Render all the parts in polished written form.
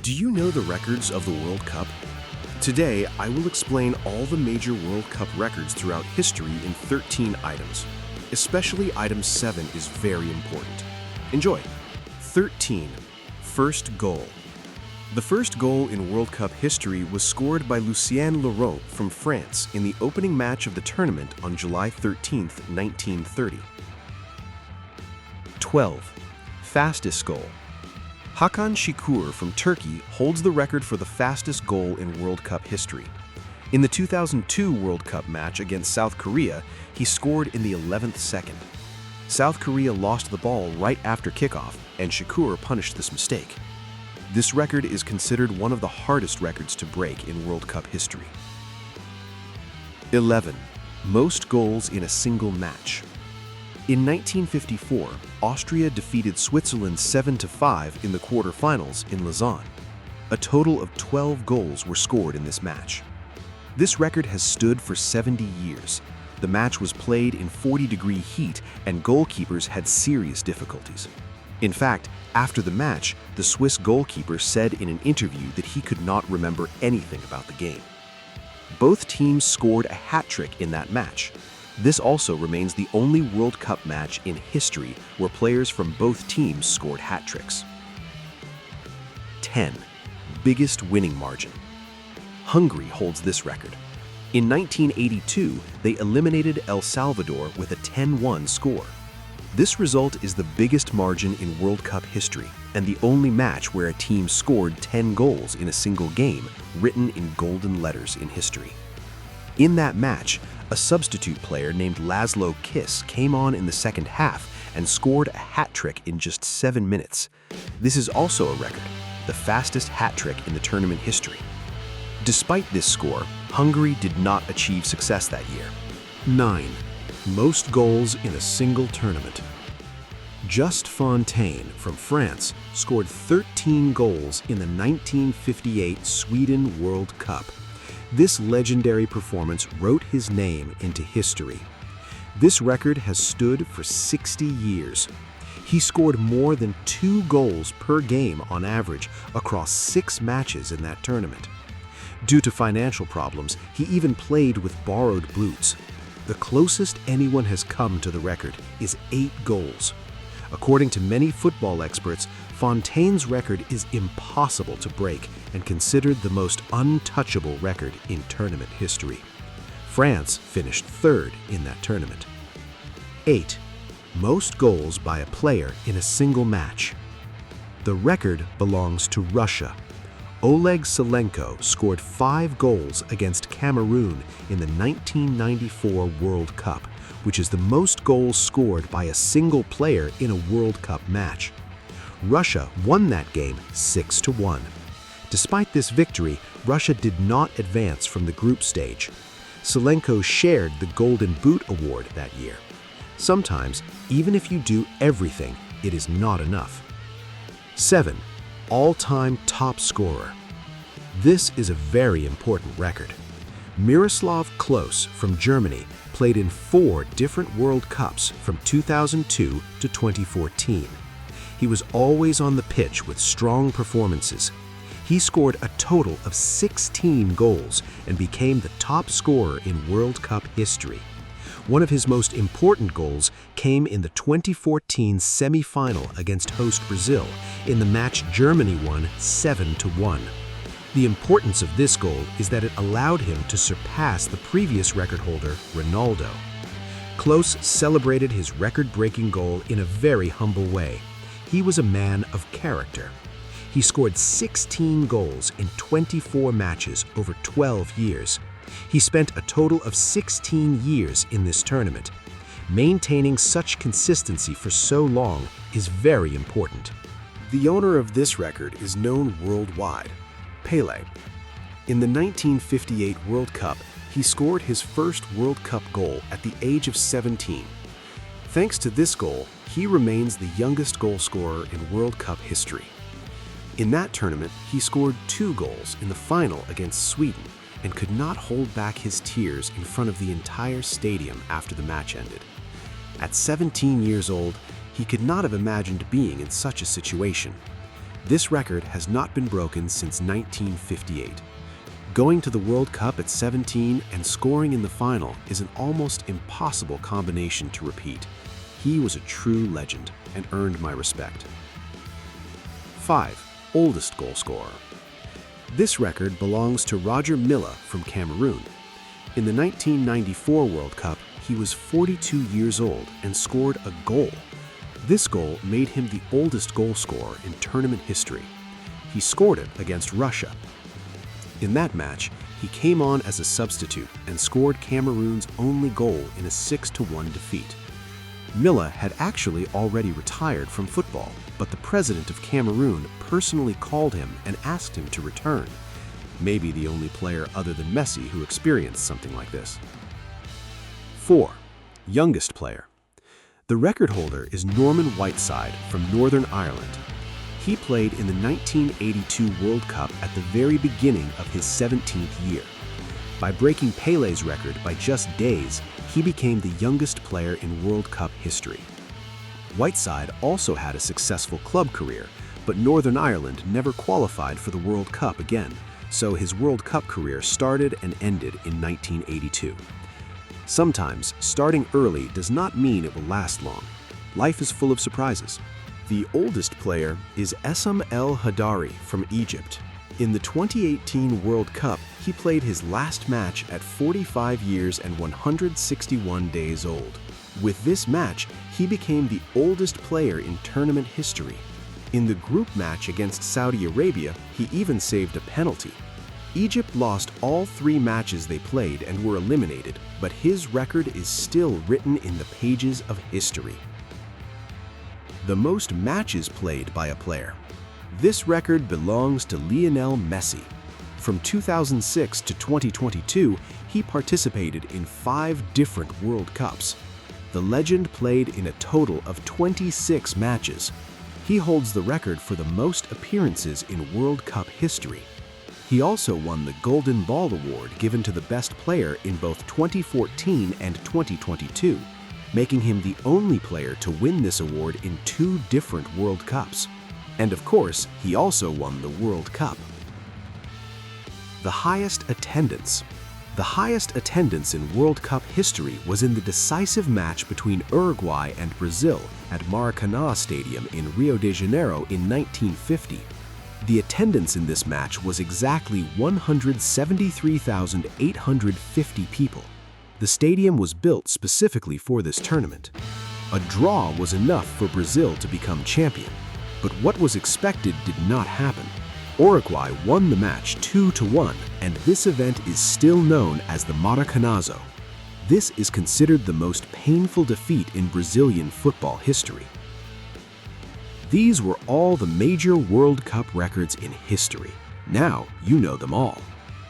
Do you know the records of the World Cup? Today, I will explain all the major World Cup records throughout history in 13 items. Especially item 7 is very important. Enjoy! 13. First goal. The first goal in World Cup history was scored by Lucien Laurent from France in the opening match of the tournament on July 13, 1930. 12. Fastest goal. Hakan Şükür from Turkey holds the record for the fastest goal in World Cup history. In the 2002 World Cup match against South Korea, he scored in the 11th second. South Korea lost the ball right after kickoff, and Şükür punished this mistake. This record is considered one of the hardest records to break in World Cup history. 11. Most goals in a single match. In 1954, Austria defeated Switzerland 7-5 in the quarterfinals in Lausanne. A total of 12 goals were scored in this match. This record has stood for 70 years. The match was played in 40-degree heat, and goalkeepers had serious difficulties. In fact, after the match, the Swiss goalkeeper said in an interview that he could not remember anything about the game. Both teams scored a hat-trick in that match. This also remains the only World Cup match in history where players from both teams scored hat tricks. 10. Biggest winning margin. Hungary holds this record. In 1982, they eliminated El Salvador with a 10-1 score. This result is the biggest margin in World Cup history and the only match where a team scored 10 goals in a single game, written in golden letters in history. In that match, a substitute player named Laszlo Kiss came on in the second half and scored a hat trick in just 7 minutes. This is also a record, the fastest hat trick in the tournament history. Despite this score, Hungary did not achieve success that year. 9. Most goals in a single tournament. Just Fontaine from France scored 13 goals in the 1958 Sweden World Cup. This legendary performance wrote his name into history. This record has stood for 60 years. He scored more than 2 goals per game on average across 6 matches in that tournament. Due to financial problems, he even played with borrowed boots. The closest anyone has come to the record is 8 goals. According to many football experts, Fontaine's record is impossible to break and considered the most untouchable record in tournament history. France finished 3rd in that tournament. 8. Most goals by a player in a single match. The record belongs to Russia. Oleg Salenko scored 5 goals against Cameroon in the 1994 World Cup, which is the most goals scored by a single player in a World Cup match. Russia won that game 6-1. Despite this victory, Russia did not advance from the group stage. Salenko shared the Golden Boot Award that year. Sometimes, even if you do everything, it is not enough. 7. All-time top scorer. This is a very important record. Miroslav Klose from Germany played in 4 different World Cups from 2002 to 2014. He was always on the pitch with strong performances. He scored a total of 16 goals and became the top scorer in World Cup history. One of his most important goals came in the 2014 semi-final against host Brazil in the match Germany won 7-1. The importance of this goal is that it allowed him to surpass the previous record holder, Ronaldo. Klose celebrated his record-breaking goal in a very humble way. He was a man of character. He scored 16 goals in 24 matches over 12 years. He spent a total of 16 years in this tournament. Maintaining such consistency for so long is very important. The owner of this record is known worldwide, Pelé. In the 1958 World Cup, he scored his first World Cup goal at the age of 17. Thanks to this goal, he remains the youngest goal scorer in World Cup history. In that tournament, he scored 2 goals in the final against Sweden and could not hold back his tears in front of the entire stadium after the match ended. At 17 years old, he could not have imagined being in such a situation. This record has not been broken since 1958. Going to the World Cup at 17 and scoring in the final is an almost impossible combination to repeat. He was a true legend and earned my respect. 5. Oldest goal scorer. This record belongs to Roger Milla from Cameroon. In the 1994 World Cup, he was 42 years old and scored a goal. This goal made him the oldest goal scorer in tournament history. He scored it against Russia. In that match, he came on as a substitute and scored Cameroon's only goal in a 6-1 defeat. Milla had actually already retired from football, but the president of Cameroon personally called him and asked him to return. Maybe the only player other than Messi who experienced something like this. 4. Youngest player. The record holder is Norman Whiteside from Northern Ireland. He played in the 1982 World Cup at the very beginning of his 17th year. By breaking Pelé's record by just days, he became the youngest player in World Cup history. Whiteside also had a successful club career, but Northern Ireland never qualified for the World Cup again, so his World Cup career started and ended in 1982. Sometimes, starting early does not mean it will last long. Life is full of surprises. The oldest player is Essam El-Hadary from Egypt. In the 2018 World Cup, he played his last match at 45 years and 161 days old. With this match, he became the oldest player in tournament history. In the group match against Saudi Arabia, he even saved a penalty. Egypt lost all 3 matches they played and were eliminated, but his record is still written in the pages of history. The most matches played by a player. This record belongs to Lionel Messi. From 2006 to 2022, he participated in 5 different World Cups. The legend played in a total of 26 matches. He holds the record for the most appearances in World Cup history. He also won the Golden Ball Award given to the best player in both 2014 and 2022, making him the only player to win this award in 2 different World Cups. And of course, he also won the World Cup. The highest attendance. The highest attendance in World Cup history was in the decisive match between Uruguay and Brazil at Maracanã Stadium in Rio de Janeiro in 1950. The attendance in this match was exactly 173,850 people. The stadium was built specifically for this tournament. A draw was enough for Brazil to become champion, but what was expected did not happen. Uruguay won the match 2-1, and this event is still known as the Maracanazo. This is considered the most painful defeat in Brazilian football history. These were all the major World Cup records in history. Now you know them all.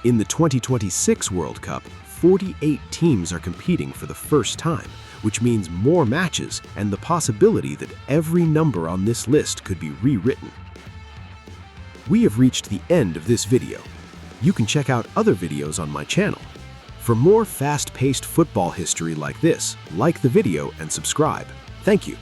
In the 2026 World Cup, 48 teams are competing for the first time, which means more matches and the possibility that every number on this list could be rewritten. We have reached the end of this video. You can check out other videos on my channel. For more fast-paced football history like this, like the video and subscribe. Thank you.